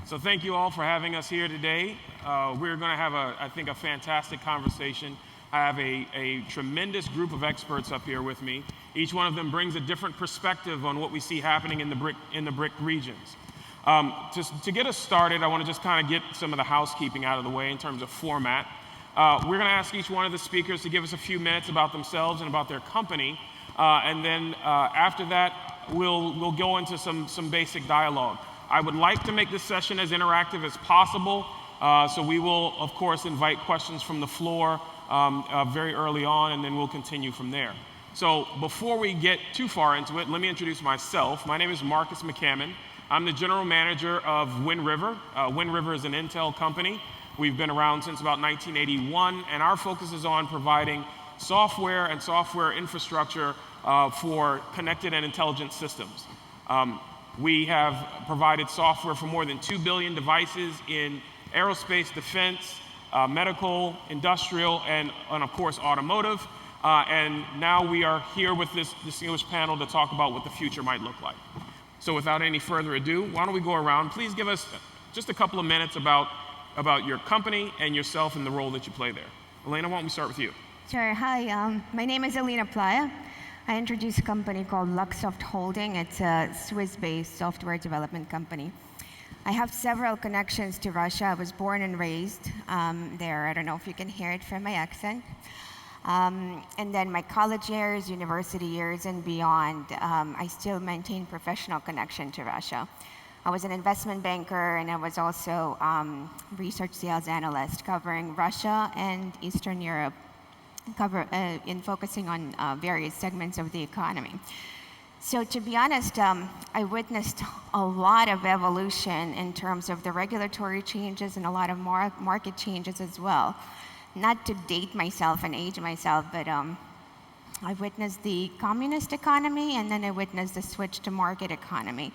So thank you all for having us here today. We're going to have, I think, a fantastic conversation. I have a tremendous group of experts up here with me. Each one of them brings a different perspective on what we see happening in the BRIC regions. To get us started, I want to just kind of get some of the housekeeping out of the way in terms of format. We're going to ask each one of the speakers to give us a few minutes about themselves and about their company. And then after that, we'll go into some basic dialogue. I would like to make this session as interactive as possible. So we will, of course, invite questions from the floor very early on, and then we'll continue from there. So before we get too far into it, let me introduce myself. My name is Marques McCammon. I'm the general manager of WindRiver. WindRiver is an Intel company. We've been around since about 1981, and our focus is on providing software and software infrastructure for connected and intelligent systems. We have provided software for more than 2 billion devices in aerospace, defense, medical, industrial, and of course, automotive. And now we are here with this distinguished panel to talk about what the future might look like. So without any further ado, why don't we go around? Please give us just a couple of minutes about your company and yourself and the role that you play there. Alina, why don't we start with you? Sure. Hi, my name is Alina Plaia. I introduced a company called Luxoft Holding. It's a Swiss-based software development company. I have several connections to Russia. I was born and raised there. I don't know if you can hear it from my accent. And then my college years, university years, and beyond, I still maintain professional connection to Russia. I was an investment banker, and I was also research sales analyst covering Russia and Eastern Europe, in focusing on various segments of the economy. So to be honest, I witnessed a lot of evolution in terms of the regulatory changes and a lot of market changes as well. Not to date myself and age myself, but I witnessed the communist economy, and then I witnessed the switch to market economy.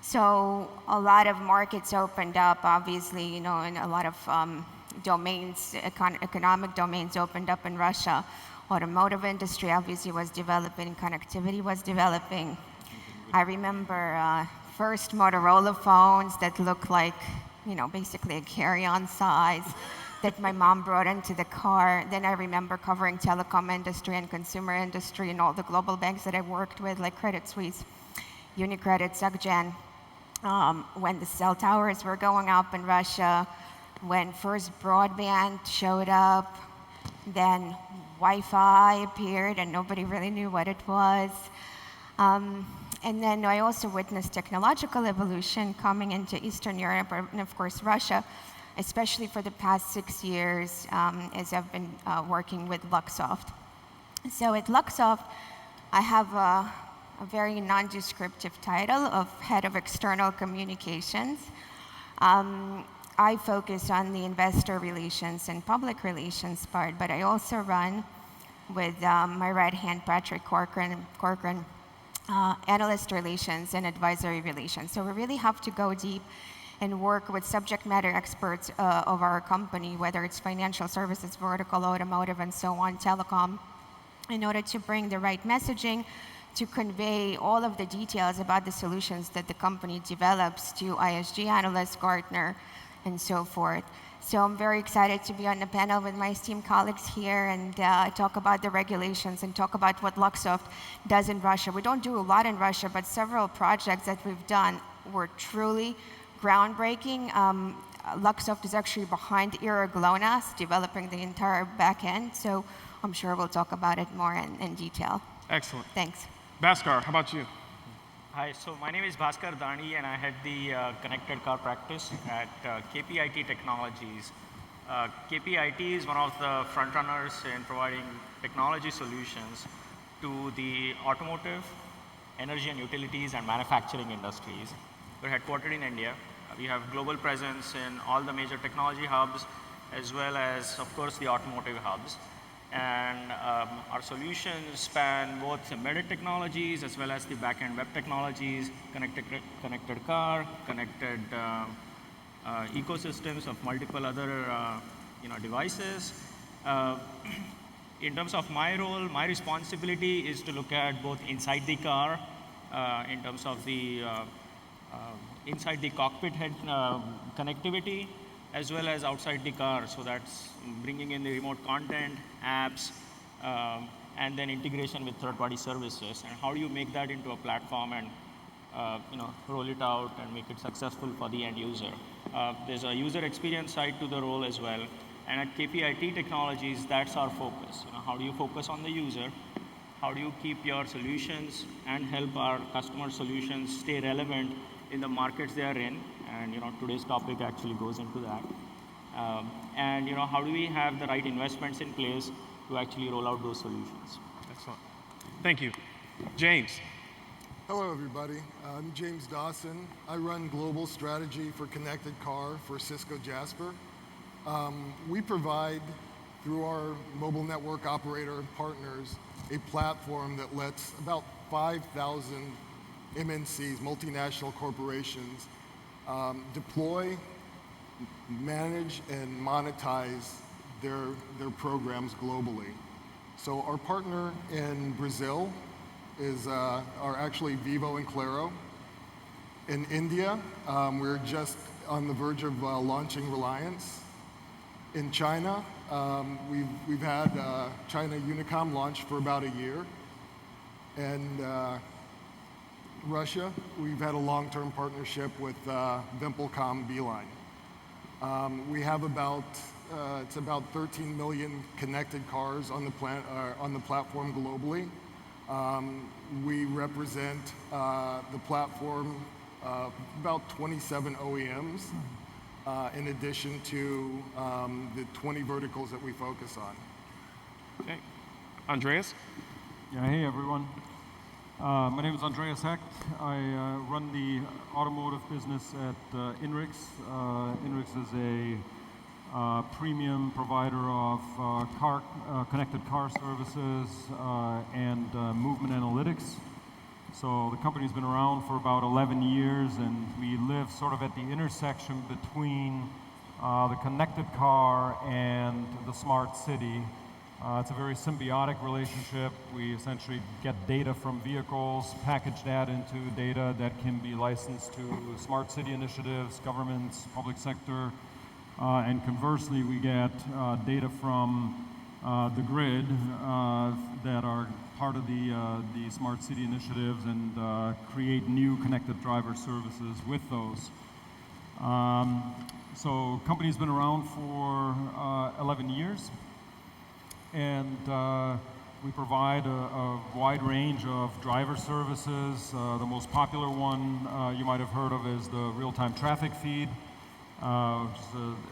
So a lot of markets opened up, obviously, and a lot of domains, economic domains opened up in Russia. Automotive industry obviously was developing, connectivity was developing. I remember first Motorola phones that looked like, basically a carry-on size that my mom brought into the car. Then I remember covering telecom industry and consumer industry and all the global banks that I worked with, like Credit Suisse, UniCredit, SocGen, when the cell towers were going up in Russia, when first broadband showed up, then Wi-Fi appeared and nobody really knew what it was. And then I also witnessed technological evolution coming into Eastern Europe and of course Russia, especially for the past 6 years as I've been working with Luxoft. So at Luxoft, I have a very non-descriptive title of Head of External Communications. I focus on the investor relations and public relations part, but I also run with my right hand, Patrick Corcoran, analyst relations and advisory relations. So we really have to go deep and work with subject matter experts of our company, whether it's financial services, vertical, automotive, and so on, telecom, in order to bring the right messaging to convey all of the details about the solutions that the company develops to ISG analysts, Gartner, and so forth. So I'm very excited to be on the panel with my esteemed colleagues here and talk about the regulations and talk about what Luxoft does in Russia. We don't do a lot in Russia, but several projects that we've done were truly groundbreaking. Luxoft is actually behind GLONASS, developing the entire back end. So I'm sure we'll talk about it more in detail. Excellent. Thanks. Bhaskar, how about you? Hi, so my name is Bhaskar Dani, and I head the connected car practice at Kpit Technologies. Kpit is one of the frontrunners in providing technology solutions to the automotive, energy and utilities, and manufacturing industries. We're headquartered in India. We have global presence in all the major technology hubs, as well as, of course, the automotive hubs. And our solutions span both embedded technologies as well as the back-end web technologies, connected car, connected ecosystems of multiple other devices. In terms of my role, my responsibility is to look at both inside the car in terms of the inside the cockpit head connectivity, as well as outside the car. So that's bringing in the remote content, apps, and then integration with third-party services. And how do you make that into a platform and roll it out and make it successful for the end user? There's a user experience side to the role as well. And at Kpit Technologies, that's our focus. How do you focus on the user? How do you keep your solutions and help our customer solutions stay relevant in the markets they are in? And today's topic actually goes into that. And how do we have the right investments in place to actually roll out those solutions? Excellent. Thank you. James. Hello, everybody. I'm James Dawson. I run global strategy for connected car for Cisco Jasper. We provide, through our mobile network operator partners, a platform that lets about 5,000 MNCs, multinational corporations, deploy, manage, and monetize their programs globally. So our partner in Brazil are actually Vivo and Claro. In India, we're just on the verge of launching Reliance. In China, we've had China Unicom launch for about a year. And Russia, we've had a long-term partnership with VimpelCom Beeline. We have it's about 13 million connected cars on the platform globally. We represent the platform about 27 OEMs, in addition to the 20 verticals that we focus on. Okay. Andreas? Yeah, hey everyone. My name is Andreas Hecht. I run the automotive business at Inrix. Inrix is a premium provider of connected car services and movement analytics. So the company's been around for about 11 years, and we live sort of at the intersection between the connected car and the smart city. It's a very symbiotic relationship. We essentially get data from vehicles, package that into data that can be licensed to smart city initiatives, governments, public sector, and conversely, we get data from the grid that are part of the smart city initiatives and create new connected driver services with those. So company's been around for 11 years. And we provide a wide range of driver services. The most popular one you might have heard of is the real-time traffic feed, which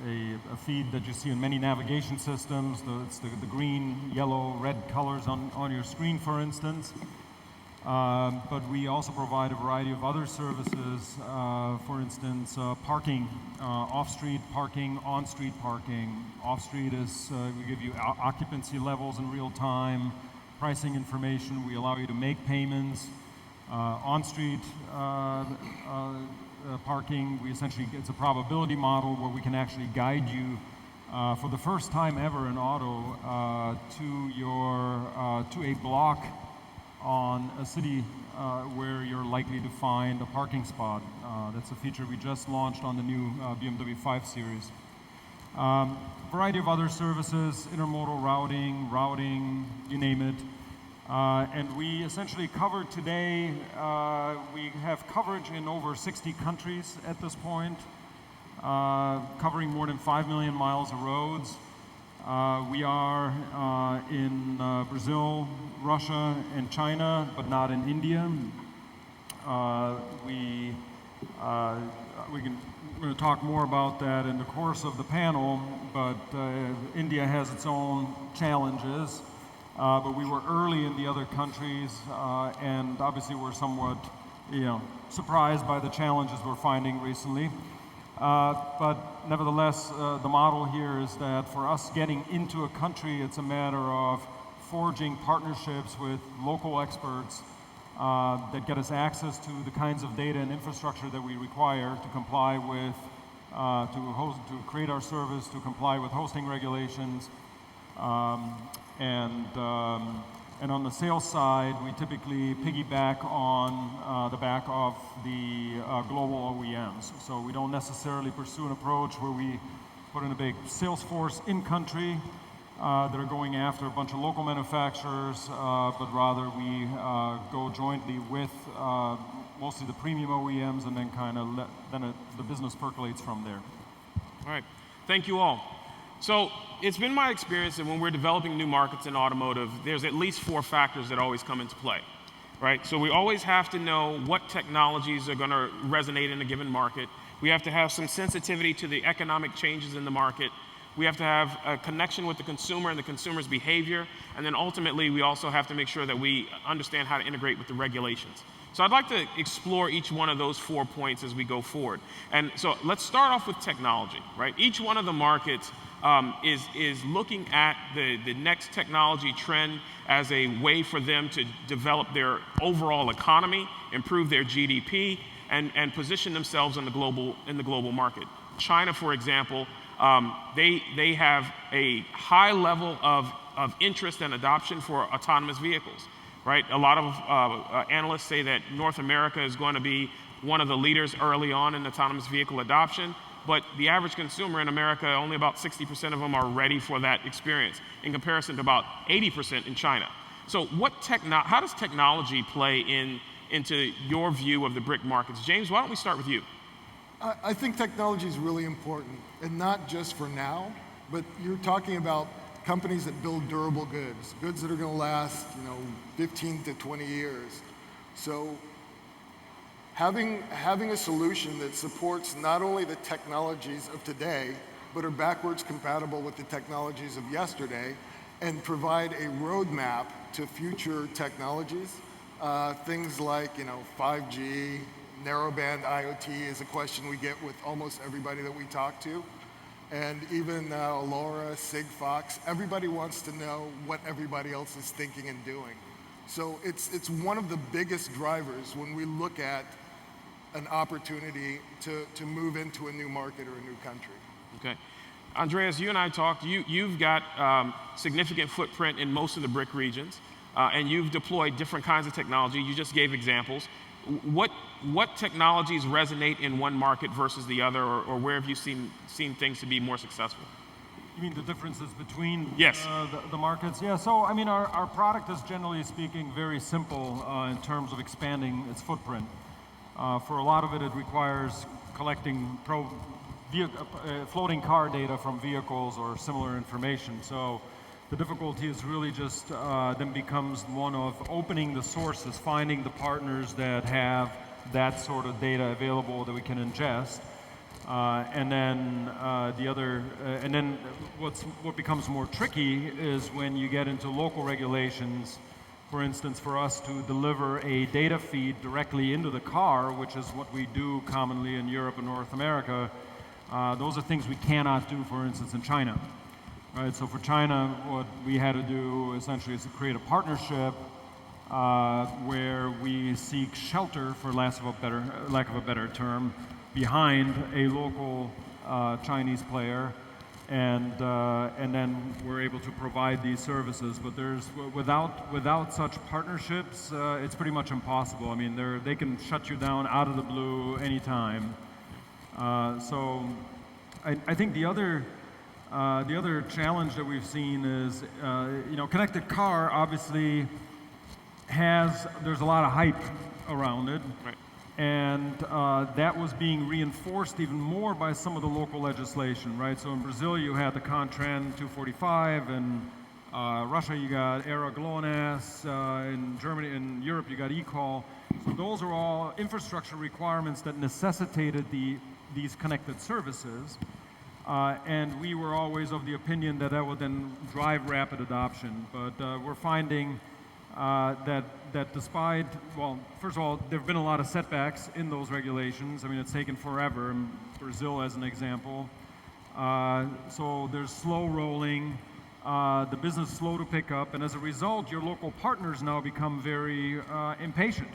is a feed that you see in many navigation systems. It's the green, yellow, red colors on your screen, for instance. But we also provide a variety of other services, for instance, parking, off-street parking, on-street parking. Off-street is, we give you occupancy levels in real time, pricing information, we allow you to make payments. On-street parking, it's a probability model where we can actually guide you for the first time ever in auto to a block on a city where you're likely to find a parking spot. That's a feature we just launched on the new BMW 5 Series. Variety of other services, intermodal routing, you name it. And we essentially cover today, we have coverage in over 60 countries at this point, covering more than 5 million miles of roads. We are in Brazil, Russia, and China, but not in India. We're going to talk more about that in the course of the panel, but India has its own challenges. But we were early in the other countries, and obviously we're somewhat, surprised by the challenges we're finding recently. But nevertheless, the model here is that for us getting into a country, it's a matter of forging partnerships with local experts that get us access to the kinds of data and infrastructure that we require to comply with, to create our service, to comply with hosting regulations, and And on the sales side, we typically piggyback on the back of the global OEMs. So we don't necessarily pursue an approach where we put in a big sales force in country that are going after a bunch of local manufacturers, but rather we go jointly with mostly the premium OEMs, and then kind of the business percolates from there. All right, thank you all. So it's been my experience that when we're developing new markets in automotive, there's at least 4 factors that always come into play, right? So we always have to know what technologies are going to resonate in a given market. We have to have some sensitivity to the economic changes in the market. We have to have a connection with the consumer and the consumer's behavior. And then ultimately, we also have to make sure that we understand how to integrate with the regulations. So I'd like to explore each one of those 4 points as we go forward. And so let's start off with technology, right? Each one of the markets is looking at the next technology trend as a way for them to develop their overall economy, improve their GDP, and position themselves in the global market. China, for example, they have a high level of interest and adoption for autonomous vehicles, right? A lot of analysts say that North America is going to be one of the leaders early on in autonomous vehicle adoption, but the average consumer in America, only about 60% of them are ready for that experience, in comparison to about 80% in China. So how does technology play into your view of the BRIC markets? James, why don't we start with you? I think technology is really important, and not just for now, but you're talking about companies that build durable goods that are going to last, 15 to 20 years. So having a solution that supports not only the technologies of today, but are backwards compatible with the technologies of yesterday, and provide a roadmap to future technologies, things like 5G, narrowband IoT is a question we get with almost everybody that we talk to. And even LoRa, Sigfox, everybody wants to know what everybody else is thinking and doing. So it's one of the biggest drivers when we look at an opportunity to move into a new market or a new country. Okay. Andreas, you and I talked. You've got significant footprint in most of the BRIC regions, and you've deployed different kinds of technology. You just gave examples. What technologies resonate in one market versus the other, or where have you seen things to be more successful? You mean the differences between yes. The markets? Yeah, so I mean our product is generally speaking very simple in terms of expanding its footprint. For a lot of it requires collecting floating car data from vehicles or similar information. So the difficulty is really just then becomes one of opening the sources, finding the partners that have that sort of data available that we can ingest, and then what becomes more tricky is when you get into local regulations. For instance, for us to deliver a data feed directly into the car, which is what we do commonly in Europe and North America, those are things we cannot do, for instance, in China. Right, so for China, what we had to do essentially is to create a partnership where we seek shelter, for lack of a better term, behind a local Chinese player, and then we're able to provide these services. But without such partnerships, it's pretty much impossible. I mean, they can shut you down out of the blue anytime. So I think the other challenge that we've seen is, connected car obviously there's a lot of hype around it. Right. And that was being reinforced even more by some of the local legislation, right? So in Brazil, you had the Contran 245, and Russia, you got ERA GLONASS, in Germany, in Europe, you got eCall. So those are all infrastructure requirements that necessitated these connected services. And we were always of the opinion that would then drive rapid adoption. But we're finding that despite, well, first of all, there have been a lot of setbacks in those regulations. I mean, it's taken forever, in Brazil as an example. So there's slow rolling, the business is slow to pick up, and as a result, your local partners now become very impatient.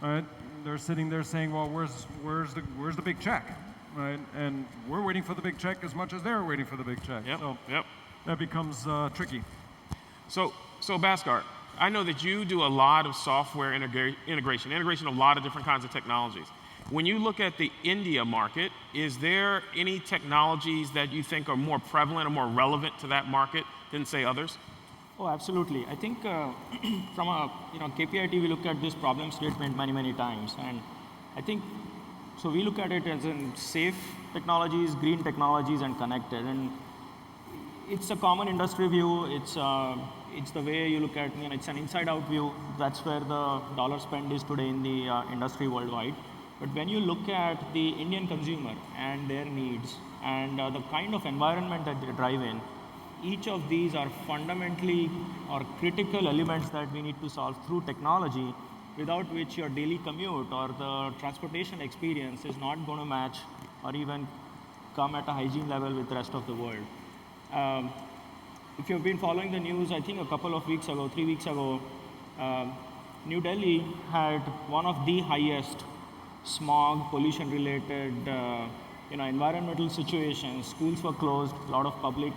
Right? They're sitting there saying, well, where's the big check? Right? And we're waiting for the big check as much as they're waiting for the big check. Yep. So Yep. that becomes tricky. So Bhaskar, I know that you do a lot of software integration of a lot of different kinds of technologies. When you look at the India market, is there any technologies that you think are more prevalent or more relevant to that market than, say, others? Oh, absolutely. I think from a KPIT, we look at this problem statement many times, and I think so. We look at it as in safe technologies, green technologies, and connected. And it's a common industry view. It's the way you look at. It's an inside-out view. That's where the dollar spend is today in the industry worldwide. But when you look at the Indian consumer and their needs and the kind of environment that they drive in, each of these are fundamentally or critical elements that we need to solve through technology, without which your daily commute or the transportation experience is not going to match or even come at a hygiene level with the rest of the world. If you've been following the news, I think a couple of weeks ago, 3 weeks ago, New Delhi had one of the highest smog, pollution-related, environmental situations. Schools were closed, a lot of public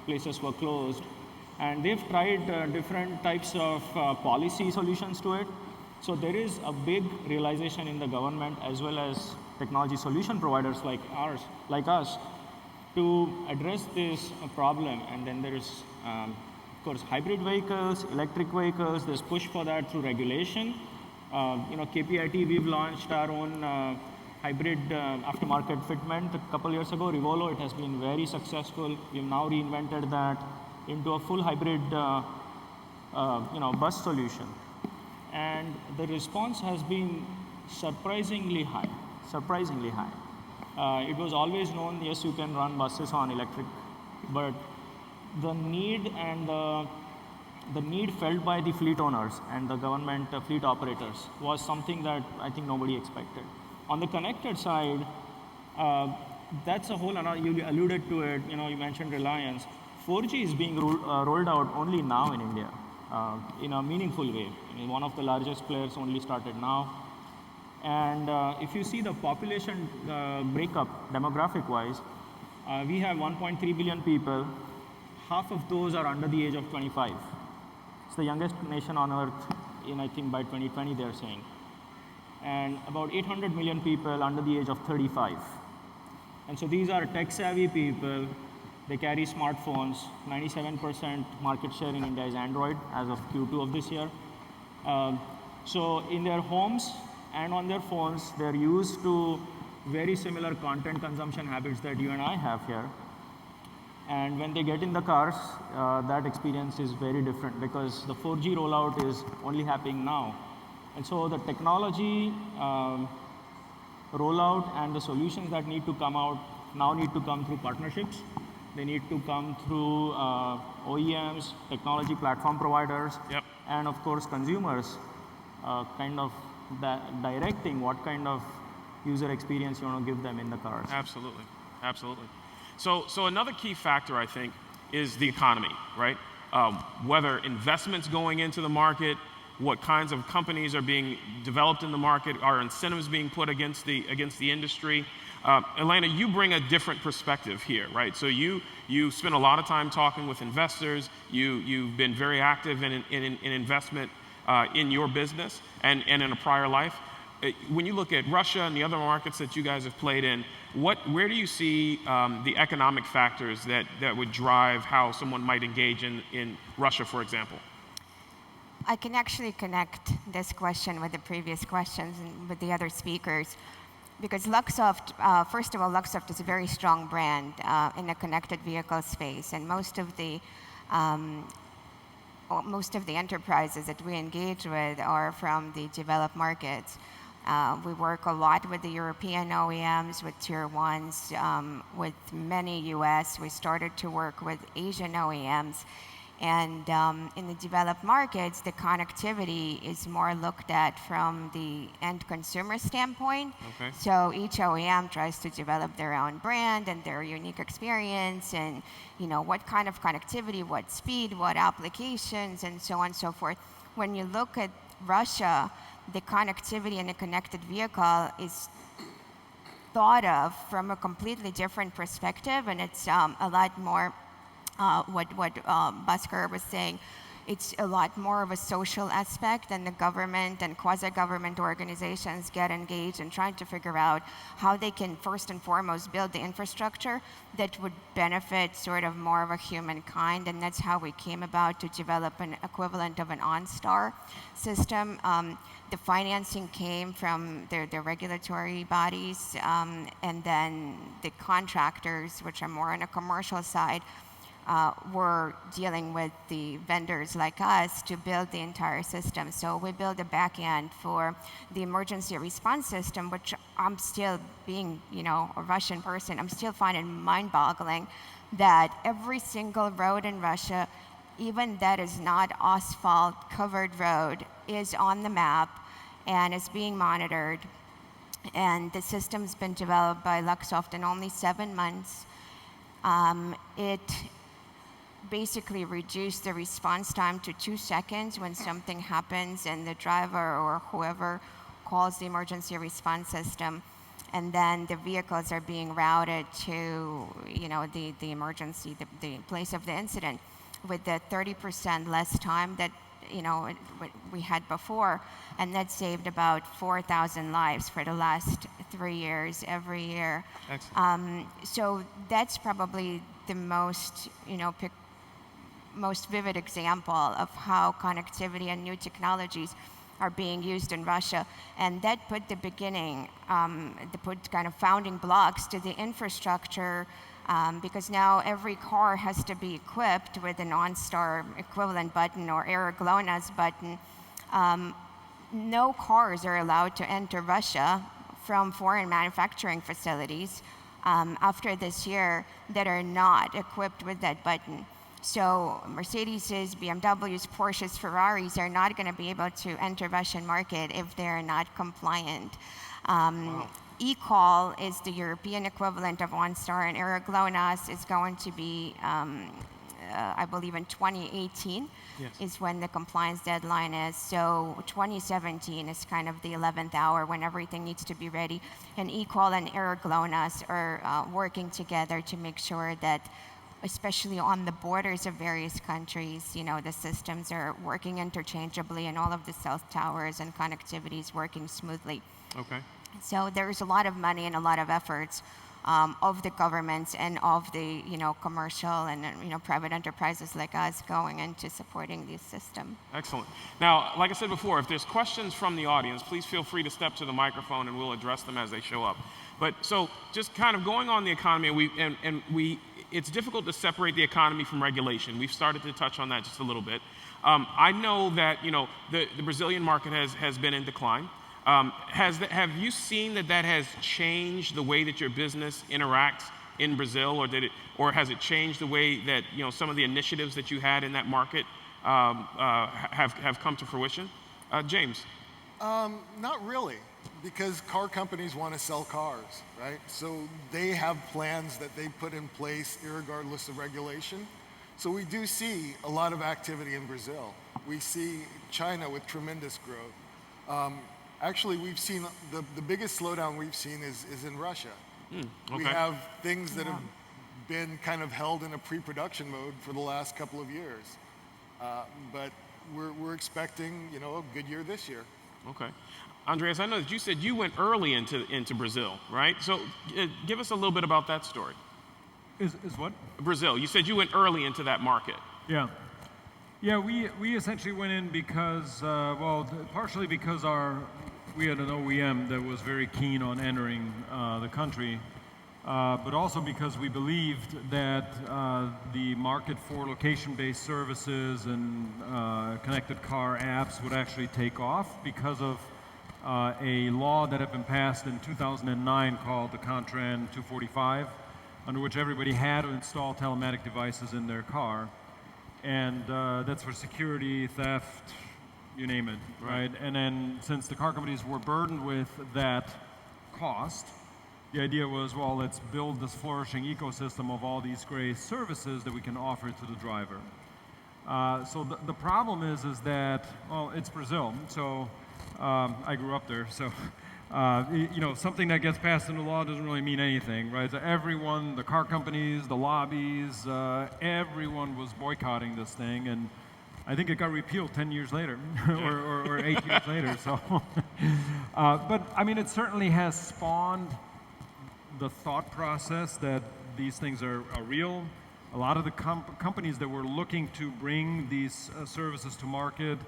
places were closed, and they've tried different types of policy solutions to it. So there is a big realization in the government as well as technology solution providers like us, to address this problem. And then there is, of course, hybrid vehicles, electric vehicles. There's push for that through regulation. KPIT, we've launched our own hybrid aftermarket fitment a couple years ago. Revolo, it has been very successful. We've now reinvented that into a full hybrid bus solution. And the response has been surprisingly high. It was always known, yes, you can run buses on electric, but the need and the need felt by the fleet owners and the government fleet operators was something that I think nobody expected. On the connected side, that's a whole another, you alluded to it, you mentioned Reliance. 4G is being rolled out only now in India in a meaningful way. One of the largest players only started now. And if you see the population breakup demographic-wise, we have 1.3 billion people. Half of those are under the age of 25. It's the youngest nation on earth, I think by 2020 they're saying. And about 800 million people under the age of 35. And so these are tech-savvy people. They carry smartphones. 97% market share in India is Android as of Q2 of this year. So in their homes and on their phones, they're used to very similar content consumption habits that you and I have here. And when they get in the cars, that experience is very different because the 4G rollout is only happening now. And so the technology rollout and the solutions that need to come out now need to come through partnerships. They need to come through OEMs, technology platform providers, Yep. and of course consumers kind of directing what kind of user experience you want to give them in the cars. Absolutely. So another key factor, I think, is the economy, right? Whether investments going into the market, what kinds of companies are being developed in the market, are incentives being put against the industry. Alina, you bring a different perspective here, right? So you spend a lot of time talking with investors. You've been very active in investment in your business and in a prior life. When you look at Russia and the other markets that you guys have played in, where do you see the economic factors that would drive how someone might engage in Russia, for example? I can actually connect this question with the previous questions and with the other speakers. Because Luxoft, first of all, Luxoft is a very strong brand in the connected vehicle space, and most of the enterprises that we engage with are from the developed markets. We work a lot with the European OEMs, with tier ones, with many US. We started to work with Asian OEMs. And in the developed markets, the connectivity is more looked at from the end consumer standpoint. Okay. So each OEM tries to develop their own brand and their unique experience, and what kind of connectivity, what speed, what applications, and so on and so forth. When you look at Russia, the connectivity in a connected vehicle is thought of from a completely different perspective, and it's a lot more what Bhaskar was saying. it's a lot more of a social aspect, and the government and quasi-government organizations get engaged in trying to figure out how they can first and foremost build the infrastructure that would benefit sort of more of a humankind, and that's how we came about to develop an equivalent of an OnStar system. The financing came from the regulatory bodies, and then the contractors, which are more on a commercial side, were dealing with the vendors like us to build the entire system. So we built a back end for the emergency response system, which I'm still, being a Russian person, I'm still finding mind-boggling that every single road in Russia, even that is not asphalt covered road, is on the map and is being monitored. And the system's been developed by Luxoft in only 7 months. It basically reduced the response time to 2 seconds when something happens and the driver or whoever calls the emergency response system, and then the vehicles are being routed to the emergency, the place of the incident, with the 30% less time that we had before, and that saved about 4,000 lives for the last 3 years every year. So that's probably the most most vivid example of how connectivity and new technologies are being used in Russia, and that put the beginning, put kind of founding blocks to the infrastructure. Because now every car has to be equipped with an OnStar equivalent button or Eric GLONASS button. No cars are allowed to enter Russia from foreign manufacturing facilities after this year that are not equipped with that button. So Mercedes, BMWs, Porsches, Ferraris are not going to be able to enter Russian market if they're not compliant. Wow. eCall is the European equivalent of OnStar, and Eric GLONASS is going to be, I believe in 2018 is when the compliance deadline is. So 2017 is kind of the 11th hour when everything needs to be ready. And eCall and Eric GLONASS are working together to make sure that, especially on the borders of various countries, the systems are working interchangeably and all of the cell towers and connectivity is working smoothly. Okay. So there's a lot of money and a lot of efforts of the governments and of the commercial and private enterprises like us going into supporting this system. Excellent. Now, like I said before, if there's questions from the audience, please feel free to step to the microphone and we'll address them as they show up. But so just kind of going on the economy, it's difficult to separate the economy from regulation. We've started to touch on that just a little bit. I know that the Brazilian market has been in decline. Have you seen that has changed the way that your business interacts in Brazil, or has it changed the way that some of the initiatives that you had in that market have come to fruition? James? Not really, because car companies want to sell cars, right? So they have plans that they put in place irregardless of regulation. So we do see a lot of activity in Brazil. We see China with tremendous growth. Actually, we've seen the biggest slowdown we've seen is in Russia. Okay. We have things that have been kind of held in a pre-production mode for the last couple of years. But we're expecting a good year this year. Okay. Andreas, I know that you said you went early into Brazil, right? So give us a little bit about that story. Is what? Brazil. You said you went early into that market. Yeah. Yeah, we essentially went in because, partially because we had an OEM that was very keen on entering the country, but also because we believed that the market for location-based services and connected car apps would actually take off because of a law that had been passed in 2009 called the Contran 245, under which everybody had to install telematic devices in their car. And that's for security, theft, you name it, right? And then since the car companies were burdened with that cost, the idea was, well, let's build this flourishing ecosystem of all these great services that we can offer to the driver. So the problem is that, well, it's Brazil. So I grew up there, so something that gets passed into law doesn't really mean anything, right? So everyone, the car companies, the lobbies, everyone was boycotting this thing, and I think it got repealed 10 years later, or 8 years later. So, but I mean, it certainly has spawned the thought process that these things are real. A lot of the companies that were looking to bring these services to market,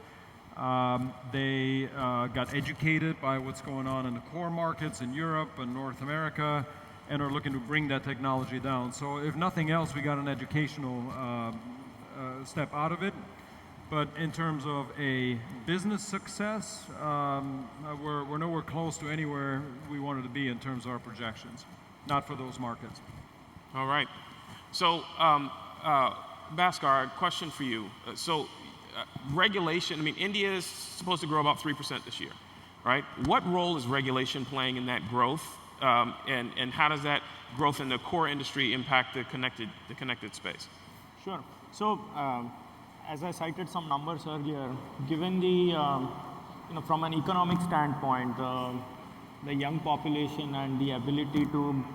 they got educated by what's going on in the core markets in Europe and North America, and are looking to bring that technology down. So if nothing else, we got an educational step out of it. But in terms of a business success, we're nowhere close to anywhere we wanted to be in terms of our projections, not for those markets. All right. So, Bhaskar, a question for you. Regulation, I mean, India is supposed to grow about 3% this year, right? What role is regulation playing in that growth? And how does that growth in the core industry impact the connected space? Sure. So, as I cited some numbers earlier, given the, from an economic standpoint, the young population and the ability to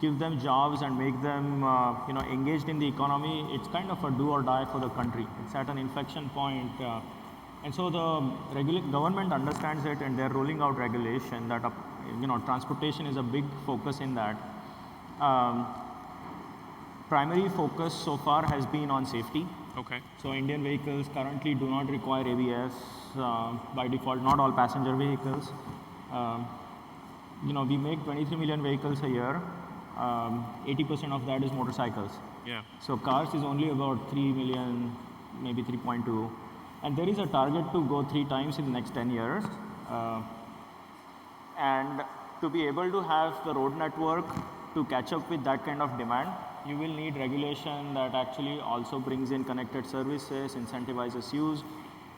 give them jobs and make them, engaged in the economy, it's kind of a do or die for the country. It's at an inflection point. And so the government understands it, and they're rolling out regulation that, transportation is a big focus in that. Primary focus so far has been on safety. Okay. So Indian vehicles currently do not require ABS by default, not all passenger vehicles. We make 23 million vehicles a year. 80% of that is motorcycles. Yeah. So cars is only about 3 million, maybe 3.2. And there is a target to go 3 times in the next 10 years. And to be able to have the road network to catch up with that kind of demand, you will need regulation that actually also brings in connected services, incentivizes use.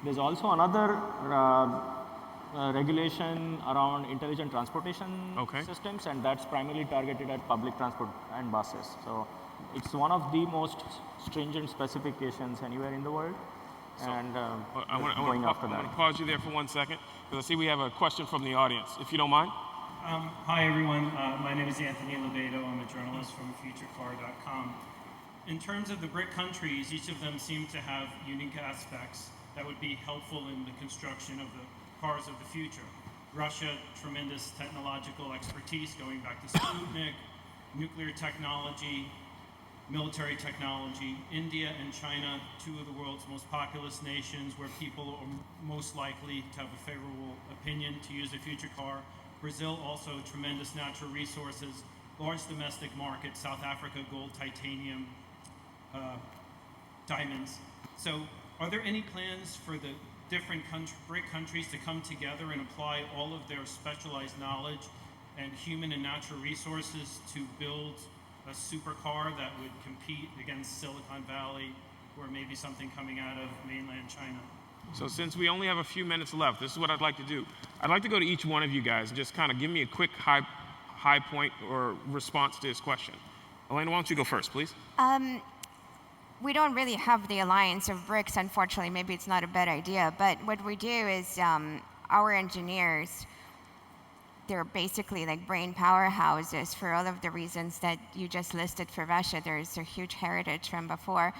There's also another regulation around intelligent transportation systems, and that's primarily targeted at public transport and buses. So it's one of the most stringent specifications anywhere in the world. So, and I want to pause you there for 1 second, because I see we have a question from the audience, if you don't mind. Hi, everyone. My name is Anthony Lebedo. I'm a journalist from futurecar.com. In terms of the BRIC countries, each of them seem to have unique aspects that would be helpful in the construction of the cars of the future. Russia, tremendous technological expertise going back to Sputnik, nuclear technology, military technology. India and China, 2 of the world's most populous nations where people are most likely to have a favorable opinion to use a future car. Brazil, also tremendous natural resources, large domestic market. South Africa, gold, titanium, diamonds. So are there any plans for the different BRIC countries to come together and apply all of their specialized knowledge and human and natural resources to build a supercar that would compete against Silicon Valley or maybe something coming out of mainland China? So since we only have a few minutes left, this is what I'd like to do. I'd like to go to each one of you guys and just kind of give me a quick high point or response to this question. Alina, why don't you go first, please? We don't really have the alliance of BRICS, unfortunately. Maybe it's not a bad idea. But what we do is our engineers, they're basically like brain powerhouses for all of the reasons that you just listed for Russia. There's a huge heritage from before.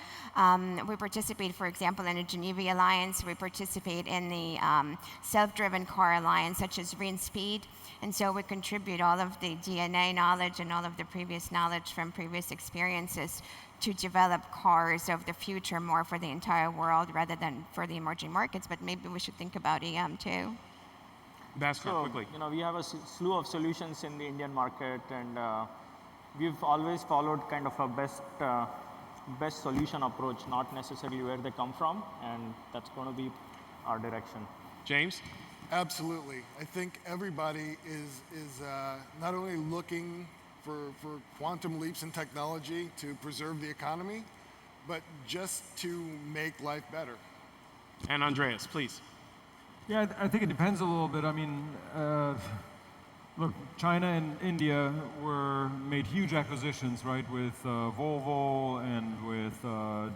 We participate, for example, in the Geneva Alliance. We participate in the self-driven car alliance, such as Speed. And so we contribute all of the DNA knowledge and all of the previous knowledge from previous experiences to develop cars of the future more for the entire world rather than for the emerging markets. But maybe we should think about EM too. Bhaskar, quickly. We have a slew of solutions in the Indian market, and we've always followed kind of a best solution approach, not necessarily where they come from, and that's going to be our direction. James? Absolutely. I think everybody is not only looking for quantum leaps in technology to preserve the economy, but just to make life better. And Andreas, please. Yeah, I think it depends a little bit. I mean, look, China and India made huge acquisitions, right, with Volvo and with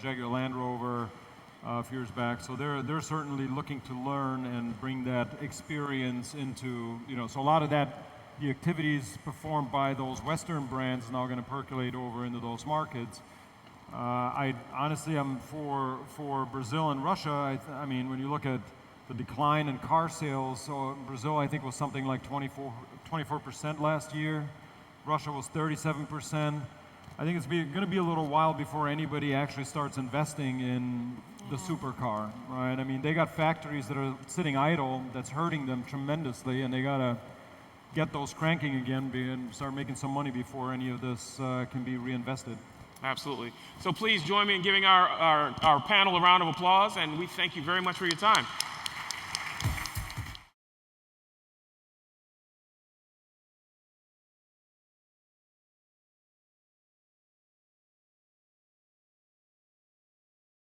Jaguar Land Rover a few years back. So they're certainly looking to learn and bring that experience into, so a lot of that, the activities performed by those Western brands is now going to percolate over into those markets. I honestly am for Brazil and Russia. I mean, when you look at the decline in car sales, so Brazil I think was something like 24% last year. Russia was 37%. I think it's going to be a little while before anybody actually starts investing in the supercar, right? I mean, they got factories that are sitting idle that's hurting them tremendously, and they got to get those cranking again and start making some money before any of this can be reinvested. Absolutely. So please join me in giving our panel a round of applause, and we thank you very much for your time.